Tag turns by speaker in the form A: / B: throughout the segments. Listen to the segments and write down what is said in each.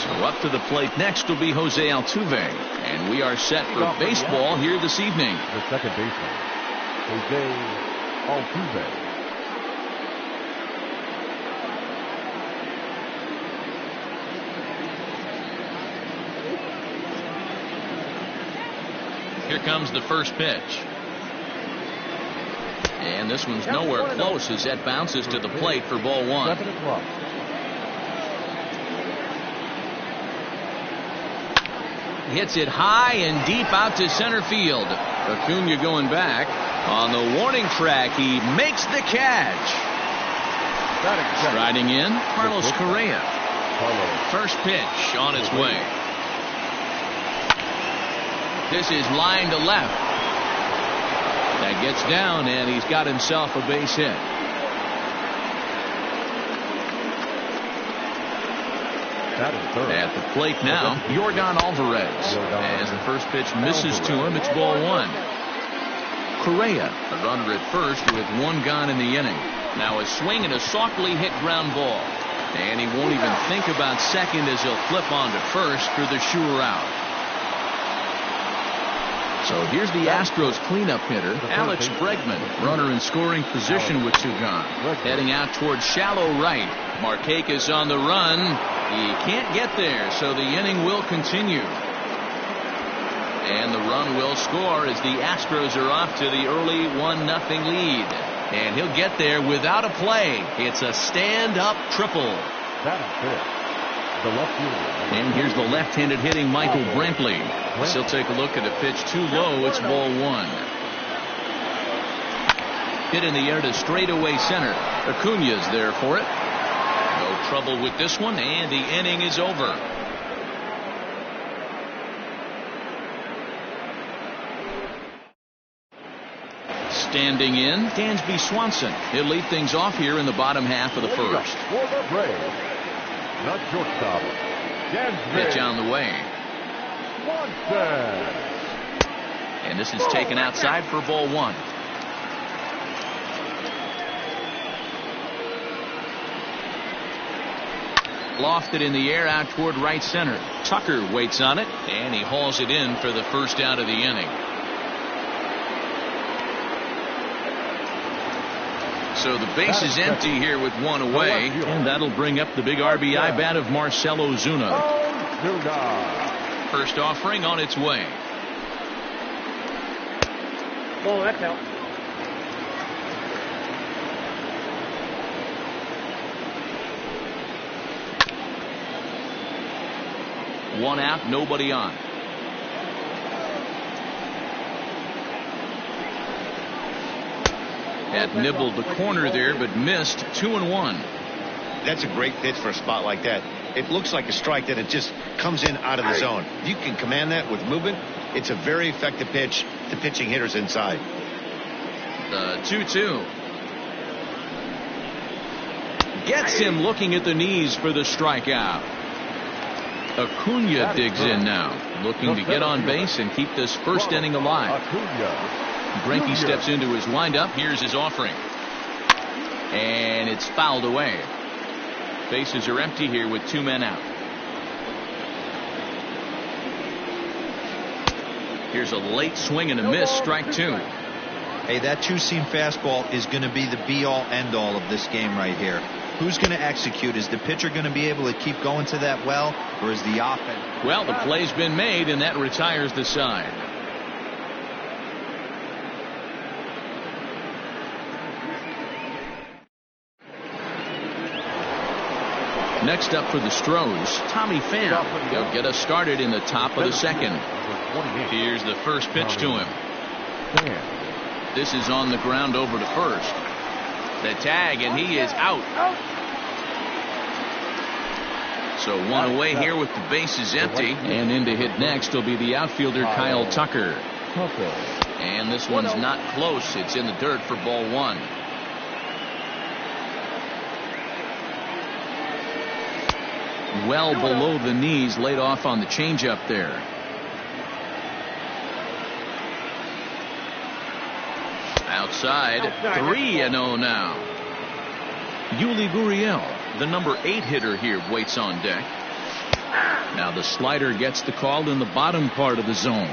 A: So up to the plate next will be Jose Altuve. And we are set for baseball here this evening.
B: The second baseman, Jose Altuve.
A: Here comes the first pitch. And this one's nowhere close as that bounces to the plate for ball one. Hits it high and deep out to center field. Acuna going back. On the warning track, he makes the catch. Striding in, Carlos Correa. First pitch on its way. This is line to left. That gets down, and he's got himself a base hit. At the plate now, Yordan Alvarez. As the first pitch misses to him, it's ball one. Correa, a runner at first with one gone in the inning. Now a swing and a softly hit ground ball. And he won't even think about second as he'll flip on to first for the sure out. So here's the Astros cleanup hitter, Alex Bregman, runner in scoring position with two gone. Heading out towards shallow right. Markakis on the run. He can't get there, so the inning will continue. And the run will score as the Astros are off to the early 1-0 lead. And he'll get there without a play. It's a stand-up triple. And here's the left-handed hitting Michael Brantley. He'll take a look at a pitch too low. It's ball one. Hit in the air to straightaway center. Acuna's there for it. No trouble with this one, and the inning is over. Standing in, Dansby Swanson. He'll lead things off here in the bottom half of the first. Pitch on the way. And this is taken outside for ball one. Lofted in the air out toward right center. Tucker waits on it, and he hauls it in for the first out of the inning. So the base is empty here with one away, and that'll bring up the big RBI bat of Marcell Ozuna. First offering on its way.
C: Oh, that's out.
A: One out, nobody on. Had nibbled the corner there, but missed. 2-1.
D: That's a great pitch for a spot like that. It looks like a strike that it just comes in out of the zone. If you can command that with movement, it's a very effective pitch to pitching hitters inside.
A: The 2-2. Gets him looking at the knees for the strikeout. Acuna digs in now, looking to get on base and keep this first inning alive. Greinke steps into his windup. Here's his offering. And it's fouled away. Bases are empty here with two men out. Here's a late swing and a miss. Strike two.
E: Hey, that two-seam fastball is going to be the be-all, end-all of this game right here. Who's going to execute? Is the pitcher going to be able to keep going to that well, or is the offense?
A: Well, the play's been made, and that retires the side. Next up for the Stros, Tommy Pham. He'll get us started in the top of the second. Here's the first pitch to him. This is on the ground over to first. The tag, and he is out. So one away here with the bases empty. And in to hit next will be the outfielder Kyle Tucker. And this one's not close. It's in the dirt for ball one. Well below the knees, laid off on the changeup there. Outside, 3-0 now. Yuli Gurriel, the number 8 hitter here, waits on deck. Now the slider gets the call in the bottom part of the zone.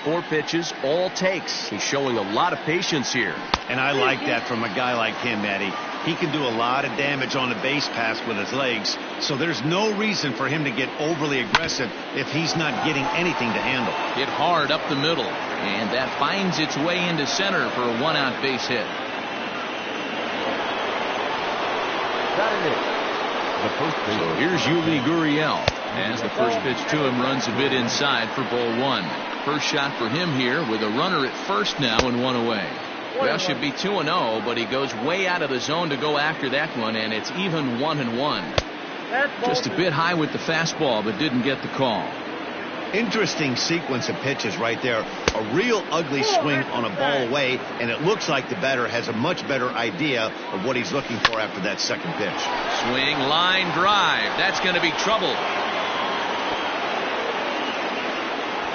A: 4 pitches, all takes. He's showing a lot of patience here.
D: And I like that from a guy like him, Matty. He can do a lot of damage on the base pass with his legs, so there's no reason for him to get overly aggressive if he's not getting anything to handle.
A: Hit hard up the middle, and that finds its way into center for a 1-out base hit. So here's Yuli Gurriel as the first pitch to him runs a bit inside for ball 1. First shot for him here with a runner at first now and 1 away. Well, should be 2-0, but he goes way out of the zone to go after that one, and it's even 1-1. Just a bit high with the fastball, but didn't get the call.
D: Interesting sequence of pitches right there. A real ugly swing on a ball away, and it looks like the batter has a much better idea of what he's looking for after that second pitch.
A: Swing, line drive. That's going to be trouble.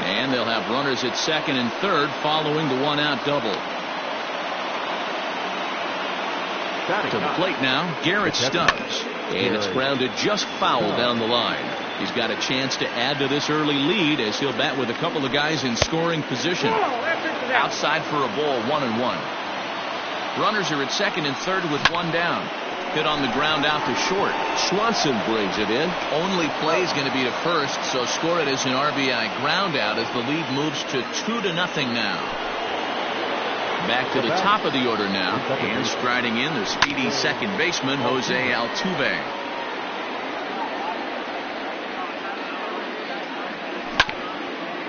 A: And they'll have runners at second and third following the 1-out double. To the plate now, Garrett Stubbs. And it's grounded just foul down the line. He's got a chance to add to this early lead as he'll bat with a couple of guys in scoring position. Outside for a ball, 1-1. Runners are at second and third with 1 down. Hit on the ground out to short. Swanson brings it in. Only play is going to be to first, so score it as an RBI ground out as the lead moves to 2-0 now. Back to the top of the order now, and striding in the speedy second baseman, Jose Altuve.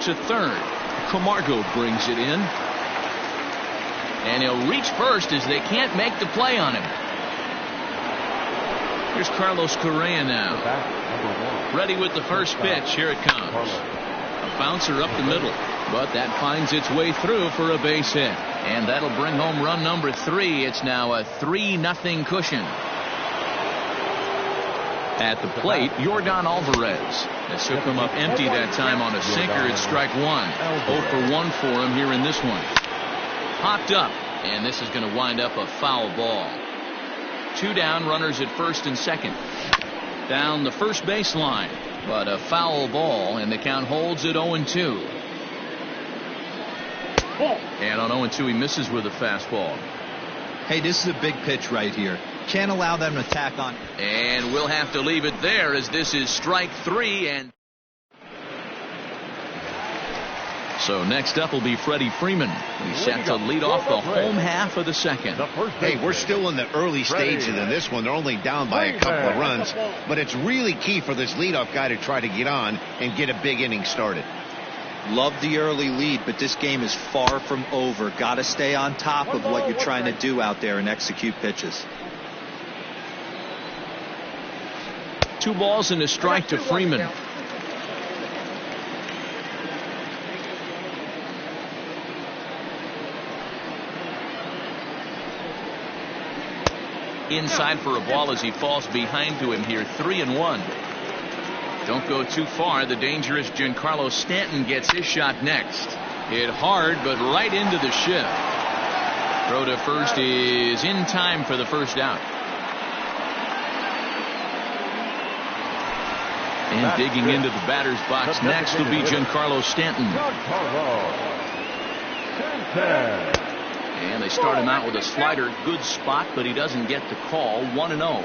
A: To third, Camargo brings it in. And he'll reach first as they can't make the play on him. Here's Carlos Correa now. Ready with the first pitch. Here it comes. A bouncer up the middle, but that finds its way through for a base hit. And that'll bring home run number 3. It's now a 3-0 cushion. At the plate, Yordan Alvarez. This took him up empty that time on a sinker at strike 1. 0 for 1 for him here in this one. Popped up, and this is going to wind up a foul ball. 2 down, runners at first and second. Down the first baseline, but a foul ball, and the count holds at 0-2. And on 0-2, he misses with a fastball.
E: Hey, this is a big pitch right here. Can't allow them to attack on.
A: And we'll have to leave it there as this is strike 3. And so next up will be Freddie Freeman. He's set to lead off the home half of the second.
D: Hey, we're still in the early stages of this one. They're only down by a couple of runs, but it's really key for this leadoff guy to try to get on and get a big inning started.
E: Love the early lead, but this game is far from over. Got to stay on top of what you're trying to do out there and execute pitches.
A: 2 balls and a strike to Freeman. Inside for a ball as he falls behind to him here. 3-1. Don't go too far. The dangerous Giancarlo Stanton gets his shot next. Hit hard, but right into the shift. Throw to first is in time for the first out. And digging into the batter's box next will be Giancarlo Stanton. And they start him out with a slider. Good spot, but he doesn't get the call. 1-0.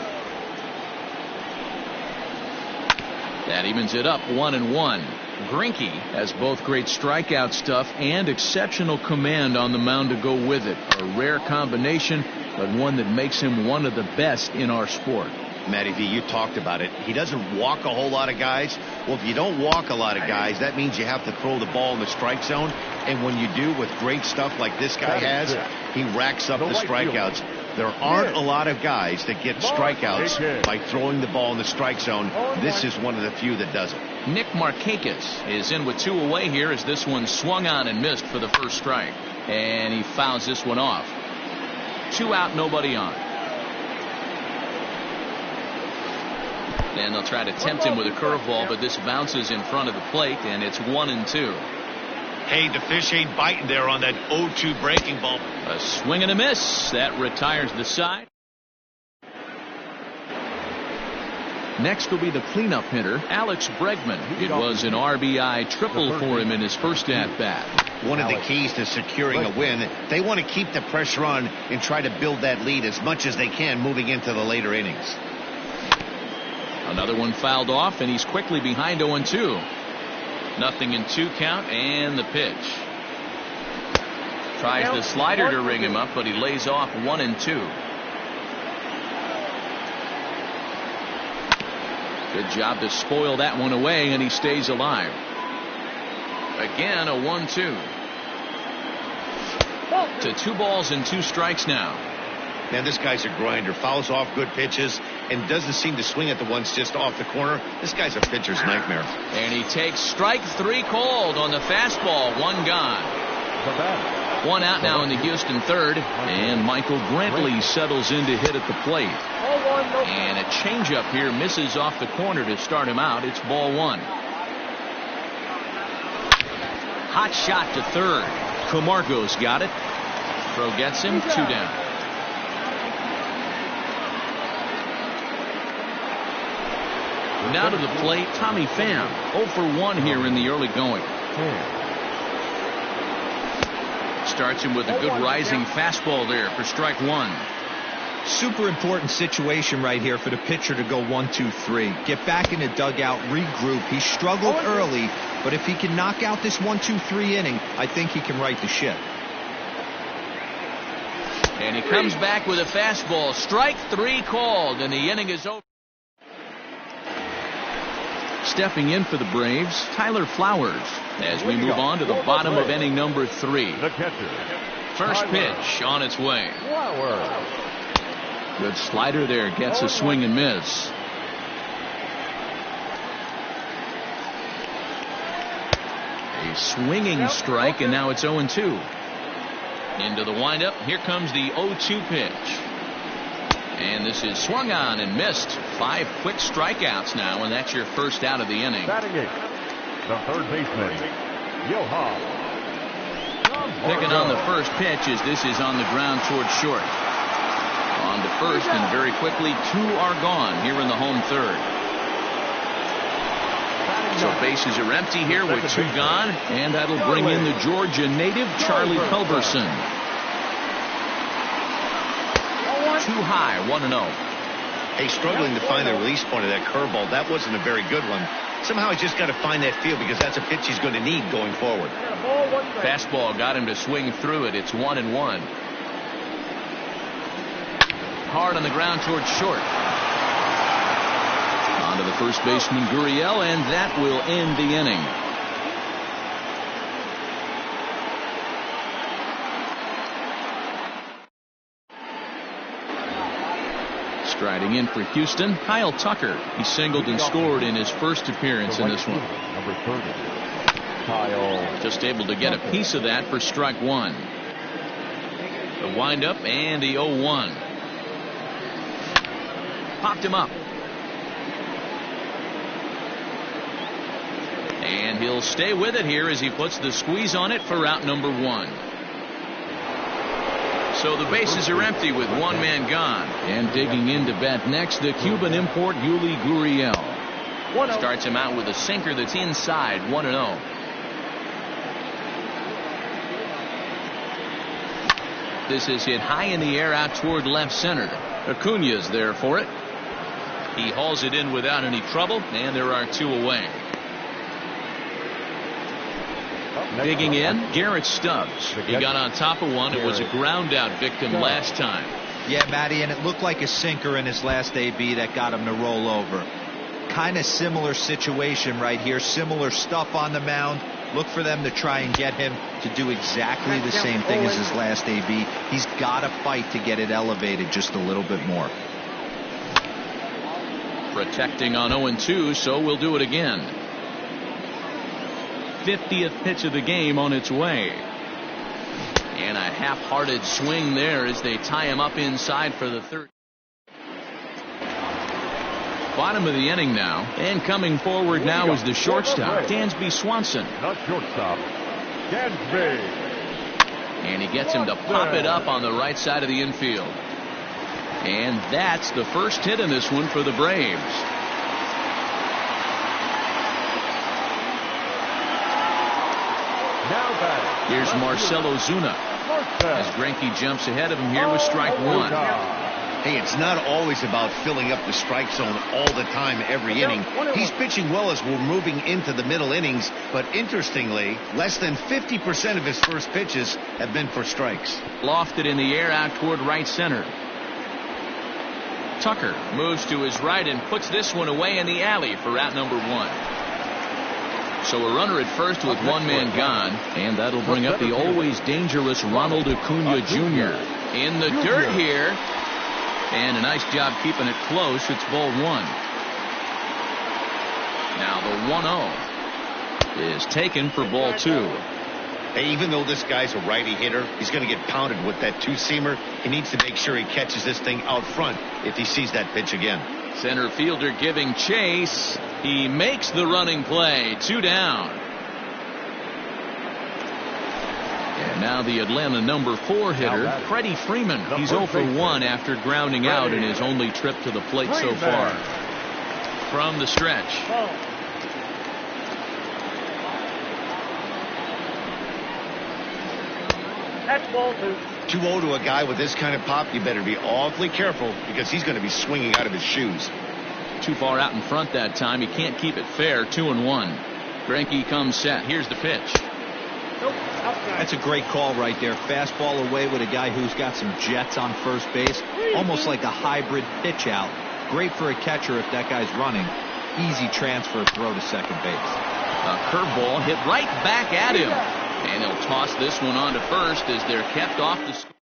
A: That evens it up 1-1. Greinke has both great strikeout stuff and exceptional command on the mound to go with it. A rare combination, but one that makes him one of the best in our sport.
D: Matty V, you talked about it. He doesn't walk a whole lot of guys. Well, if you don't walk a lot of guys, that means you have to throw the ball in the strike zone. And when you do with great stuff like this guy has, he racks up the strikeouts. There aren't a lot of guys that get strikeouts by throwing the ball in the strike zone. This is one of the few that does it.
A: Nick Markakis is in with 2 away here as this one swung on and missed for the first strike. And he fouls this one off. 2 out, nobody on. And they'll try to tempt him with a curveball, but this bounces in front of the plate, and it's 1-2.
D: Hey, the fish ain't biting there on that 0-2 breaking ball.
A: A swing and a miss. That retires the side. Next will be the cleanup hitter, Alex Bregman. It was an RBI triple for him in his first at-bat.
D: One of the keys to securing a win, they want to keep the pressure on and try to build that lead as much as they can moving into the later innings.
A: Another one fouled off, and he's quickly behind 0-2. 0-2 count, and the pitch. Tries the slider to ring him up, but he lays off 1-2. Good job to spoil that one away, and he stays alive. Again, a 1-2. To 2 balls and 2 strikes now.
D: Man, this guy's a grinder. Fouls off good pitches and doesn't seem to swing at the ones just off the corner. This guy's a pitcher's nightmare.
A: And he takes strike 3 called on the fastball. 1 gone. 1 out now in the Houston third. And Michael Brantley settles in to hit at the plate. And a changeup here misses off the corner to start him out. It's ball 1. Hot shot to third. Camargo's got it. Throw gets him. 2 down. Now to the plate, Tommy Pham. 0 for 1 here in the early going. Starts him with a good rising fastball there for strike 1.
E: Super important situation right here for the pitcher to go 1-2-3. Get back in the dugout, regroup. He struggled early, but if he can knock out this 1-2-3 inning, I think he can right the ship.
A: And he comes back with a fastball. Strike 3 called, and the inning is over. Stepping in for the Braves, Tyler Flowers, as we move on to the bottom of inning number 3.
B: The catcher.
A: First pitch on its way. Good slider there, gets a swing and miss. A swinging strike, and now it's 0-2. Into the windup, here comes the 0-2 pitch. And this is swung on and missed. 5 quick strikeouts now, and that's your first out of the inning.
B: Batting 8, the third baseman, Johan.
A: Picking on the first pitch as this is on the ground towards short. On to first, and very quickly 2 are gone here in the home third. So bases are empty here with 2 gone, and that'll bring in the Georgia native Charlie Culberson. Too high, 1-0.
D: Hey, struggling to find the release point of that curveball. That wasn't a very good one. Somehow he's just got to find that feel because that's a pitch he's going to need going forward.
A: Fastball got him to swing through it. It's 1-1. Hard on the ground towards short. On to the first baseman, Gurriel, and that will end the inning. Striding in for Houston, Kyle Tucker. He singled and scored in his first appearance in this one.
B: Number 30, Kyle.
A: Just able to get a piece of that for strike 1. The windup and the 0-1. Popped him up. And he'll stay with it here as he puts the squeeze on it for out number 1. So the bases are empty with 1 man gone. And digging in to bat next, the Cuban import Yuli Gurriel. Starts him out with a sinker that's inside, 1-0. This is hit high in the air out toward left center. Acuna's there for it. He hauls it in without any trouble, and there are 2 away. Digging in, Garrett Stubbs. He got on top of one. It was a ground out victim last time.
E: Yeah, Matty, and it looked like a sinker in his last AB that got him to roll over. Kind of similar situation right here. Similar stuff on the mound. Look for them to try and get him to do exactly the same thing as his last AB. He's got to fight to get it elevated just a little bit more.
A: Protecting on 0-2, so we'll do it again. 50th pitch of the game on its way. And a half-hearted swing there as they tie him up inside for the third. Bottom of the inning now, and coming forward now is the shortstop, Dansby Swanson.
B: Not shortstop, Dansby.
A: And he gets him to pop it up on the right side of the infield. And that's the first hit in this one for the Braves. Here's Marcelo Zuna as Greinke jumps ahead of him here with strike one.
D: Hey, it's not always about filling up the strike zone all the time every inning. He's pitching well as we're moving into the middle innings, but interestingly, less than 50% of his first pitches have been for strikes.
A: Lofted in the air out toward right center. Tucker moves to his right and puts this one away in the alley for out number one. So a runner at first with one man gone, and that'll bring up the always dangerous Ronald Acuna Jr. in the dirt here. And a nice job keeping it close. It's ball one. Now the 1-0 is taken for ball two.
D: Hey, even though this guy's a righty hitter, he's going to get pounded with that two-seamer. He needs to make sure he catches this thing out front if he sees that pitch again.
A: Center fielder giving chase. He makes the running play. 2 down. And now the Atlanta number 4 hitter, Freddie Freeman. He's 0 for 1 after grounding out in his only trip to the plate so far. From the stretch.
C: That's ball two.
D: 2-0 to a guy with this kind of pop, you better be awfully careful because he's going to be swinging out of his shoes.
A: Too far out in front that time. He can't keep it fair. 2-1. Greinke comes set. Here's the pitch.
E: That's a great call right there. Fastball away with a guy who's got some jets on first base. Almost like a hybrid pitch out. Great for a catcher if that guy's running. Easy transfer throw to second base.
A: A curveball hit right back at him. And he'll toss this one on to first as they're kept off the score.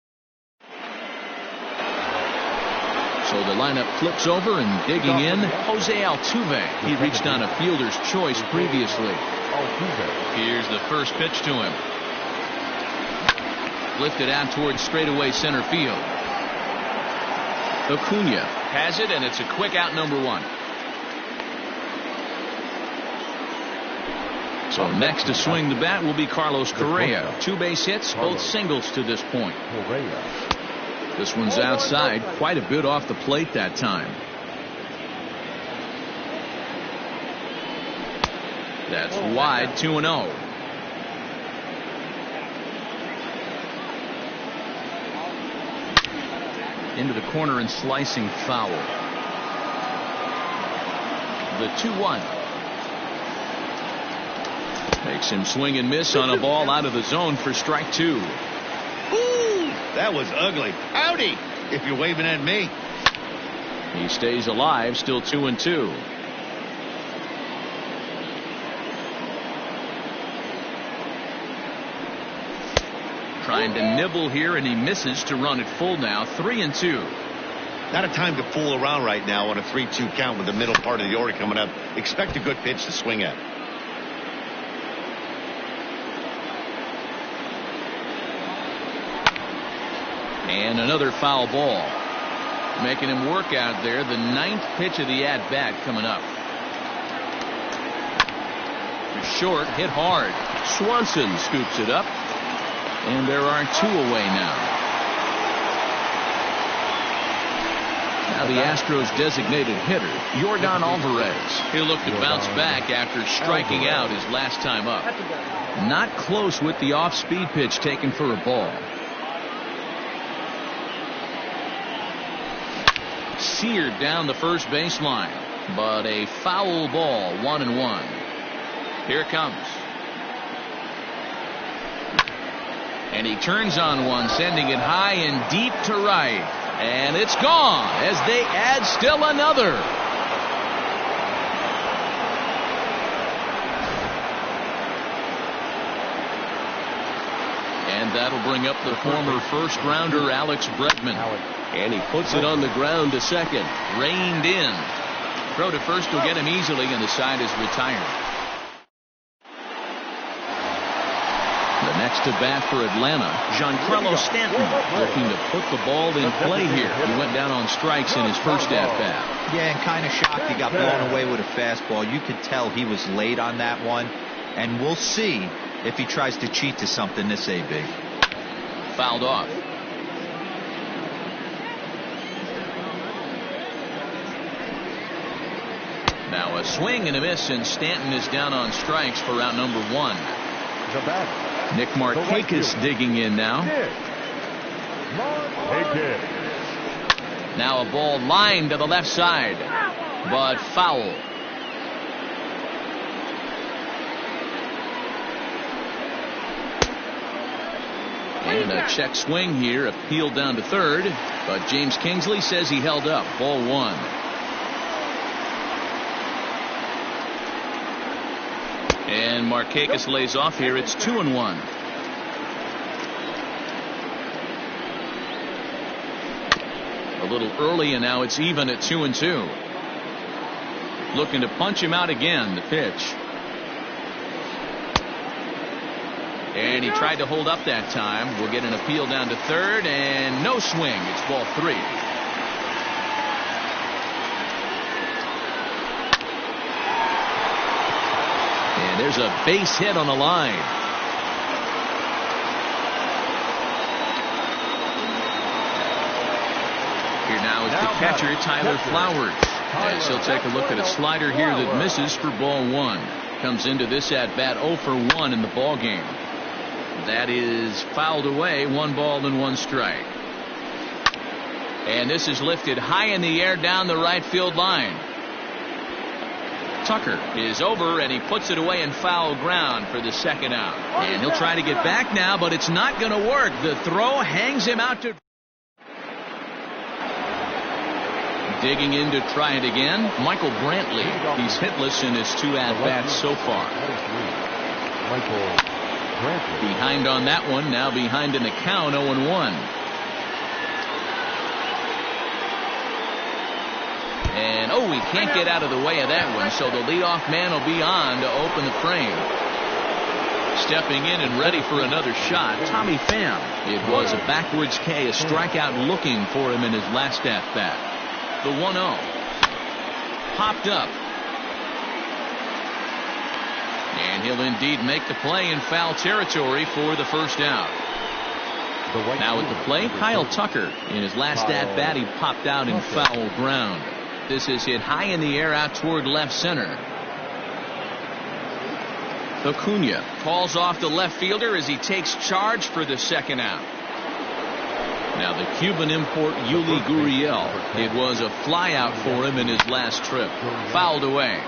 A: So the lineup flips over and digging in, Jose Altuve. He reached on a fielder's choice previously. Here's the first pitch to him. Lifted out towards straightaway center field. Acuna has it, and it's a quick out number 1. So next to swing the bat will be Carlos Correa. 2 base hits, both singles to this point. This one's outside, quite a bit off the plate that time. That's wide, 2-0. Into the corner and slicing foul. The 2-1. Makes him swing and miss on a ball out of the zone for strike 2.
D: Ooh, that was ugly. Howdy, if you're waving at me.
A: He stays alive, still 2-2. Trying to nibble here, and he misses to run it full now. 3-2.
D: Not a time to fool around right now on a 3-2 count with the middle part of the order coming up. Expect a good pitch to swing at.
A: And another foul ball. Making him work out there. The 9th pitch of the at-bat coming up. Short, hit hard. Swanson scoops it up. And there are 2 away now. Now the Astros designated hitter, Yordan Alvarez. He'll look to bounce back after striking out his last time up. Not close with the off-speed pitch taken for a ball. Seared down the first baseline, but a foul ball. 1-1. Here it comes. And he turns on one, sending it high and deep to right. And it's gone as they add still another. And that'll bring up the former first-rounder Alex Bregman. And he puts it on the ground to second. Reined in. Throw to first will get him easily, and the side is retired. The next to bat for Atlanta, Giancarlo Stanton, looking to put the ball in play here. He went down on strikes in his first at-bat.
E: Yeah, and kind of shocked he got blown away with a fastball. You could tell he was late on that one, and we'll see if he tries to cheat to something this big.
A: Fouled off. Now a swing and a miss, and Stanton is down on strikes for out number 1.
B: The batter,
A: Nick Markakis digging in now. Now a ball lined to the left side, but foul. And a check swing here, appealed down to third, but James Kingsley says he held up. Ball one. And Markakis lays off here. It's 2-1. A little early, and now it's even at 2-2. Looking to punch him out again. The pitch. And he tried to hold up that time. We'll get an appeal down to third, and no swing. It's ball three. And there's a base hit on the line. Here now is the catcher, Tyler Flowers, as he'll take a look at a slider here that misses for ball one. Comes into this at bat 0 for 1 in the ball game. That is fouled away. 1 ball and 1 strike. And this is lifted high in the air down the right field line. Tucker is over, and he puts it away in foul ground for the second out. And he'll try to get back now, but it's not going to work. The throw hangs him out to. Digging in to try it again, Michael Brantley. He's hitless in his 2 at-bats so far. Behind on that one, now behind in the count, 0-1. And he can't get out of the way of that one, so the leadoff man will be on to open the frame. Stepping in and ready for another shot, Tommy Pham. It was a backwards K, a strikeout looking for him in his last at-bat. The 1-0. Popped up. And he'll indeed make the play in foul territory for the first out. Now at the plate, Kyle Tucker. In his last at-bat, he popped out in foul ground. This is hit high in the air out toward left center. Acuna calls off the left fielder as he takes charge for the second out. Now the Cuban import Yuli Gurriel. It was a flyout for him in his last trip. Fouled away.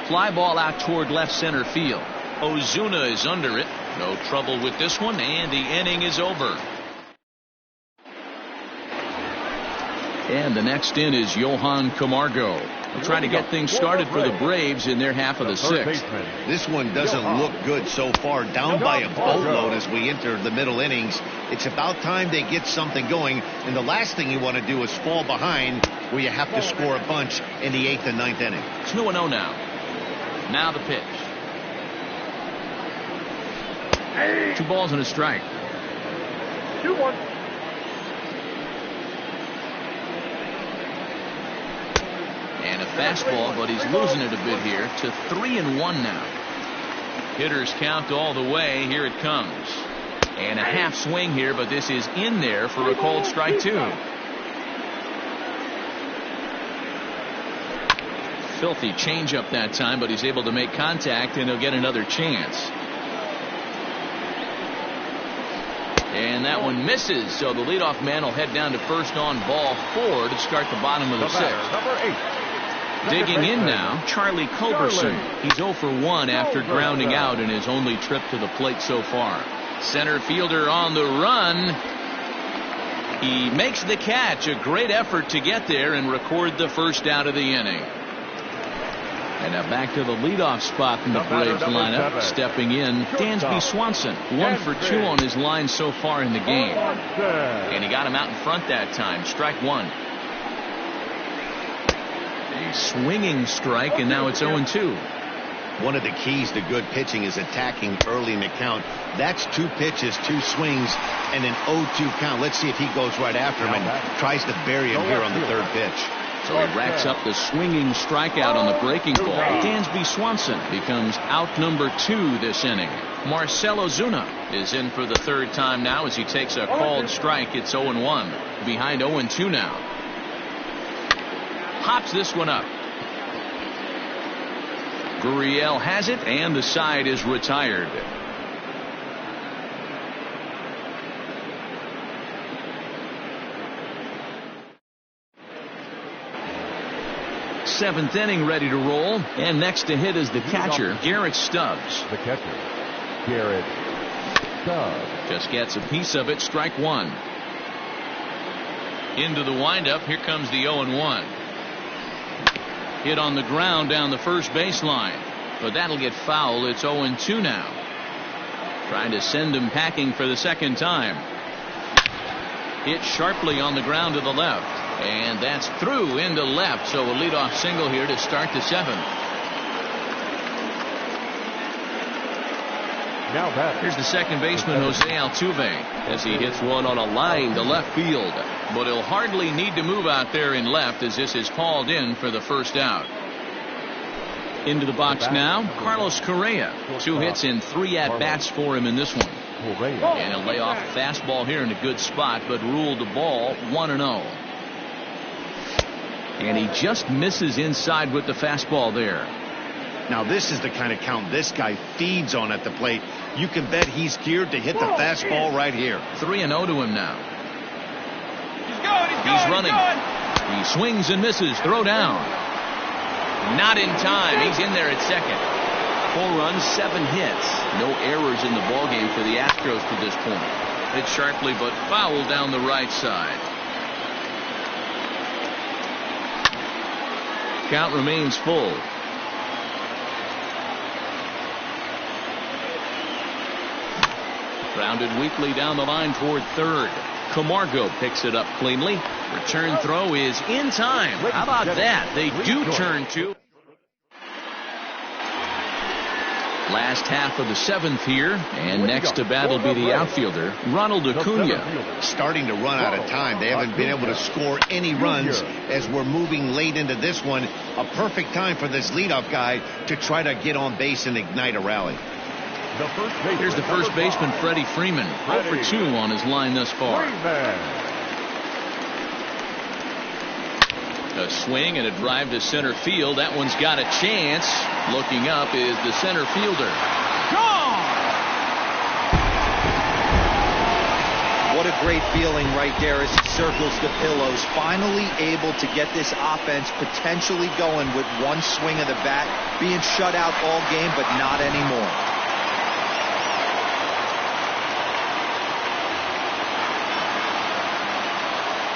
A: Fly ball out toward left center field. Ozuna is under it. No trouble with this one, and the inning is over. And the next in is Johan Camargo. They're trying to get things started for the Braves in their half of the sixth.
D: This one doesn't look good so far. Down by a boatload as we enter the middle innings. It's about time they get something going. And the last thing you want to do is fall behind where you have to score a bunch in the 8th and 9th inning.
A: 2-0 now. Now the pitch. 2 balls and a strike.
C: 2-1.
A: And a fastball, but he's losing it a bit here to 3-1 now. Hitters count all the way. Here it comes. And a half swing here, but this is in there for a called strike 2. Filthy changeup that time, but he's able to make contact, and he'll get another chance. And that one misses, so the leadoff man will head down to first on ball 4 to start the bottom of the 6th.
B: Number 8.
A: Digging in now, Charlie Culberson. He's 0 for 1 after grounding out in his only trip to the plate so far. Center fielder on the run. He makes the catch. A great effort to get there and record the first out of the inning. And now back to the leadoff spot in the Braves lineup. Stepping in, Dansby Swanson. 1 for 2 on his line so far in the game. And he got him out in front that time. Strike 1. A swinging strike, and now it's 0-2.
D: One of the keys to good pitching is attacking early in the count. That's 2 pitches, 2 swings, and an 0-2 count. Let's see if he goes right after him and tries to bury him here on the 3rd pitch.
A: So he racks up the swinging strikeout on the breaking ball. Dansby Swanson becomes out number 2 this inning. Marcell Ozuna is in for the 3rd time now as he takes a called strike. It's 0-1. Behind 0-2 now. Hops this one up. Gurriel has it, and the side is retired. Seventh inning ready to roll, and next to hit is the catcher, Garrett Stubbs.
B: The catcher, Garrett Stubbs.
A: Just gets a piece of it. Strike one. Into the windup. Here comes the 0-1. Hit on the ground down the first baseline, but that'll get foul. It's 0-2 now. Trying to send him packing for the second time. Hit sharply on the ground to the left, and that's through into left. So a leadoff single here to start the seventh.
B: Now batter.
A: Here's the second baseman, Jose Altuve, as he hits one on a line to left field. But he'll hardly need to move out there in left, as this is called in for the first out. Into the box now, Carlos Correa. 2 hits and 3 at-bats for him in this one. And he'll lay off a fastball here in a good spot, but ruled the ball 1-0. And he just misses inside with the fastball there.
D: Now this is the kind of count this guy feeds on at the plate. You can bet he's geared to hit the fastball right here.
A: 3-0 to him now. He's running. He swings and misses. Throw down. Not in time. He's in there at second. 4 runs, 7 hits. No errors in the ballgame for the Astros to this point. Hit sharply but foul down the right side. Count remains full. Grounded weakly down the line toward third. Camargo picks it up cleanly. Return throw is in time. How about that? They do turn 2. Last half of the seventh here, and next to bat will be the outfielder, Ronald Acuna.
D: Starting to run out of time. They haven't been able to score any runs as we're moving late into this one. A perfect time for this leadoff guy to try to get on base and ignite a rally.
A: Here's the first baseman, Freddie Freeman. 0 for 2 on his line thus far. A swing and a drive to center field. That one's got a chance. Looking up is the center fielder. Gone!
E: What a great feeling right there as he circles the pillows. Finally able to get this offense potentially going with one swing of the bat. Being shut out all game, but not anymore.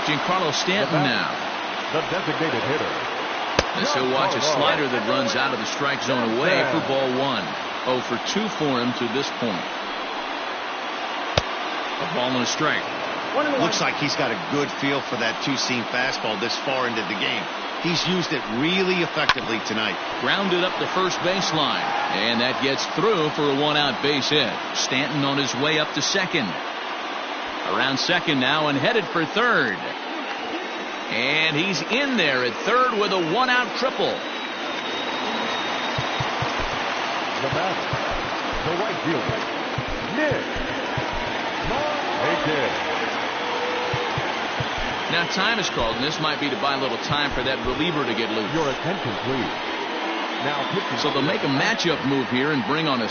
A: Giancarlo Stanton now.
B: The designated hitter.
A: As he'll watch a slider that runs out of the strike zone away for ball 1. 0 for 2 for him to this point. A ball and a strike.
D: Looks like he's got a good feel for that two-seam fastball this far into the game. He's used it really effectively tonight.
A: Grounded up the first baseline, and that gets through for a 1-out base hit. Stanton on his way up to second. Around second now and headed for third. And he's in there at third with a 1-out triple.
B: The batter, the right fielder, Nick.
A: Now time is called, and this might be to buy a little time for that reliever to get loose.
B: Your attention, please. Now,
A: so they'll make a matchup move here and bring on a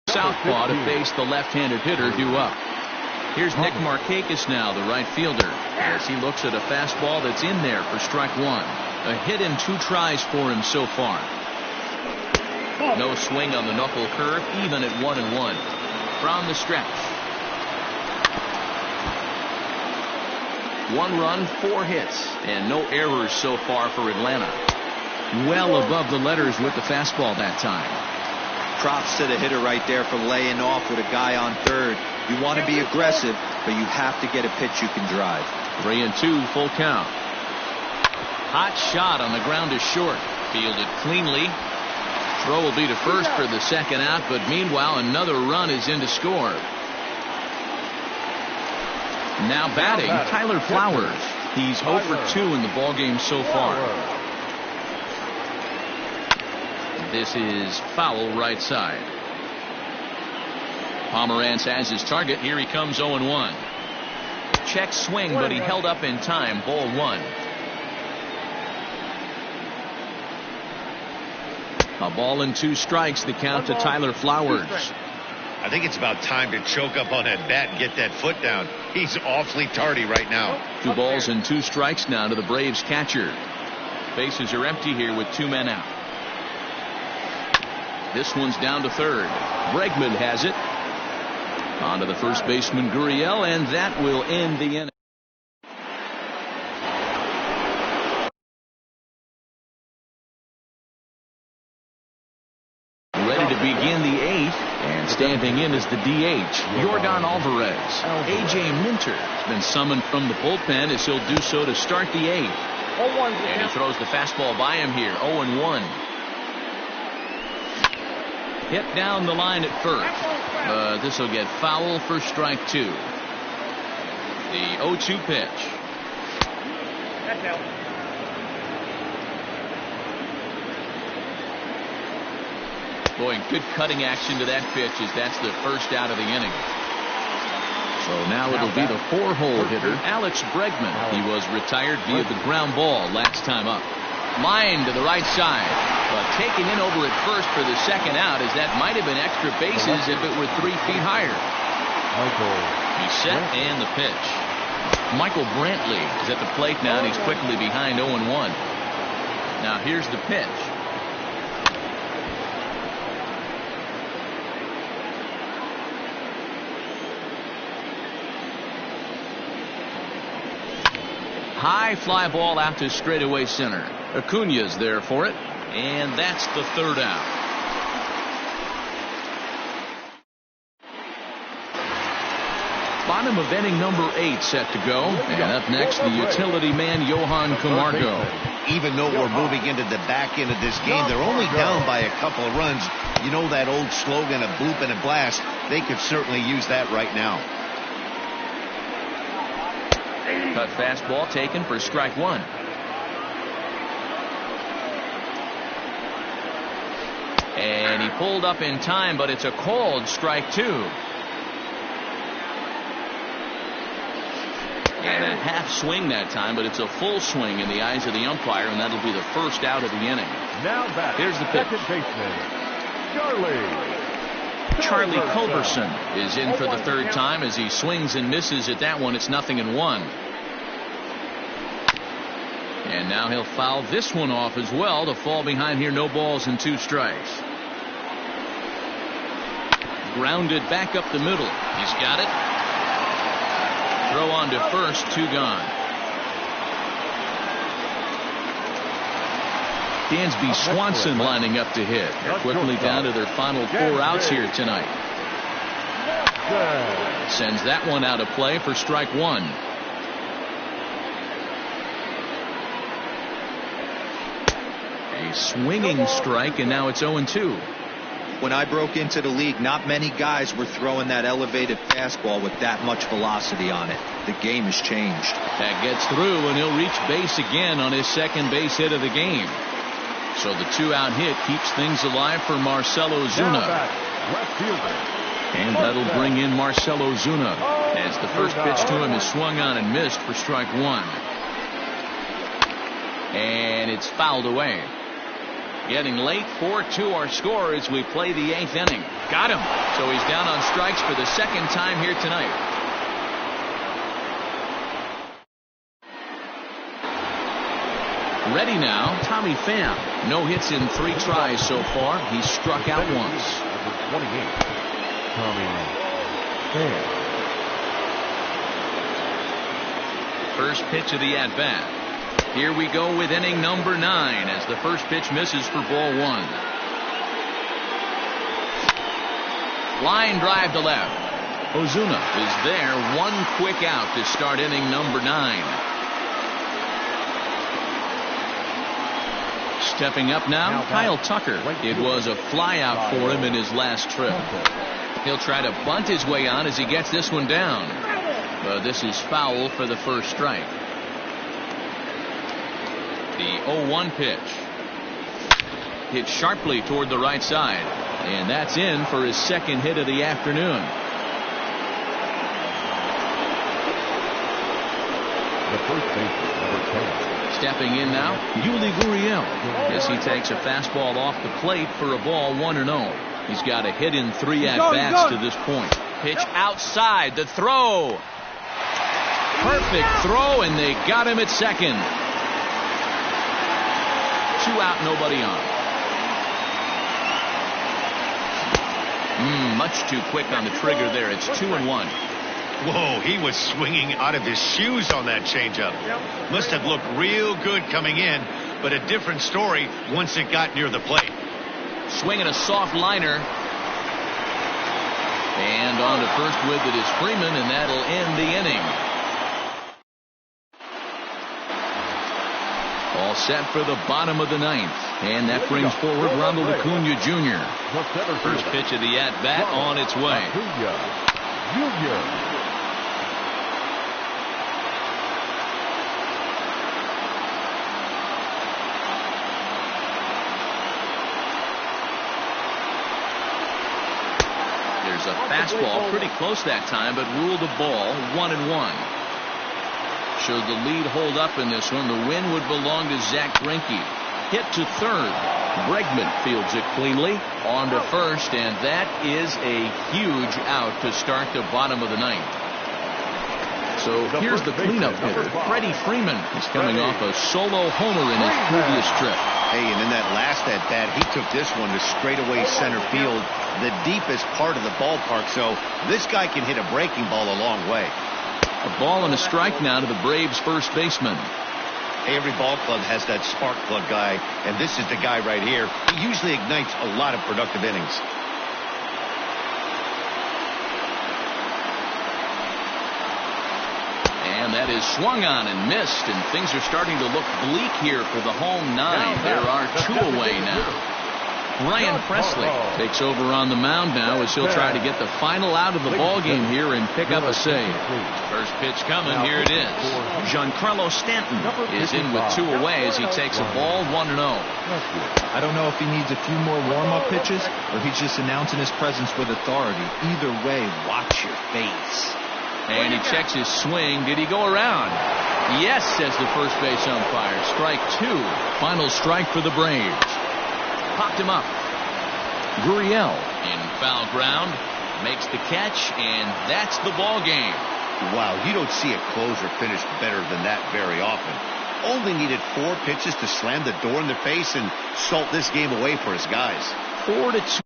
A: southpaw to face the left-handed hitter due up. Here's Nick Markakis now, the right fielder, as he looks at a fastball that's in there for strike 1. A hit in 2 tries for him so far. No swing on the knuckle curve, even at 1-1. From the stretch. 1 run, 4 hits, and no errors so far for Atlanta. Well above the letters with the fastball that time.
E: Props to the hitter right there for laying off with a guy on third. You want to be aggressive, but you have to get a pitch you can drive.
A: 3-2, full count. Hot shot on the ground is short. Fielded cleanly. Throw will be to first for the second out, but meanwhile another run is in to score. Now batting, Tyler Flowers. He's 0 for 2 in the ballgame so far. This is foul right side. Pomerantz has his target. Here he comes 0-1. Check swing, but he held up in time. Ball 1. A ball and 2 strikes. The count to Tyler Flowers.
D: I think it's about time to choke up on that bat and get that foot down. He's awfully tardy right now.
A: 2 balls and 2 strikes now to the Braves catcher. Bases are empty here with 2 men out. This one's down to third. Bregman has it. On to the first baseman Gurriel, and that will end the inning. Ready to begin the 8th, and standing in is the DH, Yordan Alvarez. A.J. Minter has been summoned from the bullpen as he'll do so to start the 8th. And he throws the fastball by him here, 0-1. Hit down the line at first. This will get foul for strike 2. The 0-2 pitch. Boy, good cutting action to that pitch as that's the first out of the inning. So now it'll be the 4-hole hitter, Alex Bregman. He was retired via the ground ball last time up. Line to the right side, but taken in over at first for the second out, as that might have been extra bases if it were 3 feet higher. He's set and the pitch. Michael Brantley is at the plate now, and he's quickly behind 0-1. Now here's the pitch. High fly ball out to straightaway center. Acuña's there for it, and that's the 3rd out. Bottom of inning number 8 set to go, and up next the utility man Johan Camargo.
D: Even though we're moving into the back end of this game, they're only down by a couple of runs. You know that old slogan, a boop and a blast. They could certainly use that right now.
A: Cut fastball taken for strike 1. And he pulled up in time, but it's a called strike 2. And a half swing that time, but it's a full swing in the eyes of the umpire, and that'll be the first out of the inning.
B: Now back.
A: Here's the pitch.
B: Second baseman,
A: Charlie Culberson is in for the 3rd time as he swings and misses at that one. It's 0-1. And now he'll foul this one off as well to fall behind here. No balls and 2 strikes. Grounded back up the middle. He's got it. Throw on to first, 2 gone. Dansby Swanson lining up to hit. They're quickly down to their final 4 outs here tonight. Sends that one out of play for strike 1. A swinging strike, and now it's 0-2.
E: When I broke into the league, not many guys were throwing that elevated fastball with that much velocity on it. The game has changed.
A: That gets through, and he'll reach base again on his second base hit of the game. So the 2-out hit keeps things alive for Marcell Ozuna. And that'll bring in Marcell Ozuna as the first pitch to him is swung on and missed for strike 1. And it's fouled away. Getting late, 4-2 our score as we play the 8th inning. Got him. So he's down on strikes for the second time here tonight. Ready now, Tommy Pham. No hits in 3 tries so far. He's struck out once.
B: Number 28, Tommy Pham.
A: First pitch of the at-bat. Here we go with inning number 9 as the first pitch misses for ball 1. Line drive to left. Ozuna is there. 1 quick out to start inning number 9. Stepping up now, Kyle Tucker. It was a fly out for him in his last trip. He'll try to bunt his way on as he gets this one down. But this is foul for the first strike. The 0-1 pitch. hit sharply toward the right side. And that's in for his second hit of the afternoon.
B: The first baseman, number 10.
A: Stepping in now, Yuli Gurriel. Yes, he takes a fastball off the plate for a ball 1-0. He's got a hit in 3 at-bats to this point. Pitch outside, the throw. Perfect throw, and they got him at second. 2 out, nobody on. Much too quick on the trigger there. It's 2-1.
D: Whoa, he was swinging out of his shoes on that changeup. Must have looked real good coming in, but a different story once it got near the plate.
A: Swinging a soft liner. And on to first with it is Freeman, and that'll end the inning. All set for the bottom of the 9th. And that brings forward Ronald Acuna Jr. First pitch of the at-bat on its way. There's a fastball pretty close that time, but ruled a ball 1-1. Should the lead hold up in this one, the win would belong to Zach Greinke. Hit to third. Bregman fields it cleanly. On to first, and that is a huge out to start the bottom of the 9th. So here's the cleanup hitter. Freddie Freeman is coming off a solo homer in his previous trip.
D: Hey, and in that last at-bat, he took this one to straightaway center field, the deepest part of the ballpark, so this guy can hit a breaking ball a long way.
A: A ball and a strike now to the Braves first baseman.
D: Hey, every ball club has that spark plug guy, and this is the guy right here. He usually ignites a lot of productive innings.
A: And that is swung on and missed, and things are starting to look bleak here for the home 9. There are 2 away now. Ryan Presley takes over on the mound now as he'll try to get the final out of the ball game here and pick up a save. First pitch coming, here it is. Giancarlo Stanton is in with 2 away as he takes a ball 1-0.
E: I don't know if he needs a few more warm-up pitches or he's just announcing his presence with authority. Either way, watch your face.
A: And he checks his swing. Did he go around? Yes, says the first base umpire. Strike 2. Final strike for the Braves. Popped him up. Gurriel in foul ground makes the catch, and that's the ball game.
D: Wow, you don't see a closer finish better than that very often. Only needed 4 pitches to slam the door in their face and salt this game away for his guys.
A: 4-2.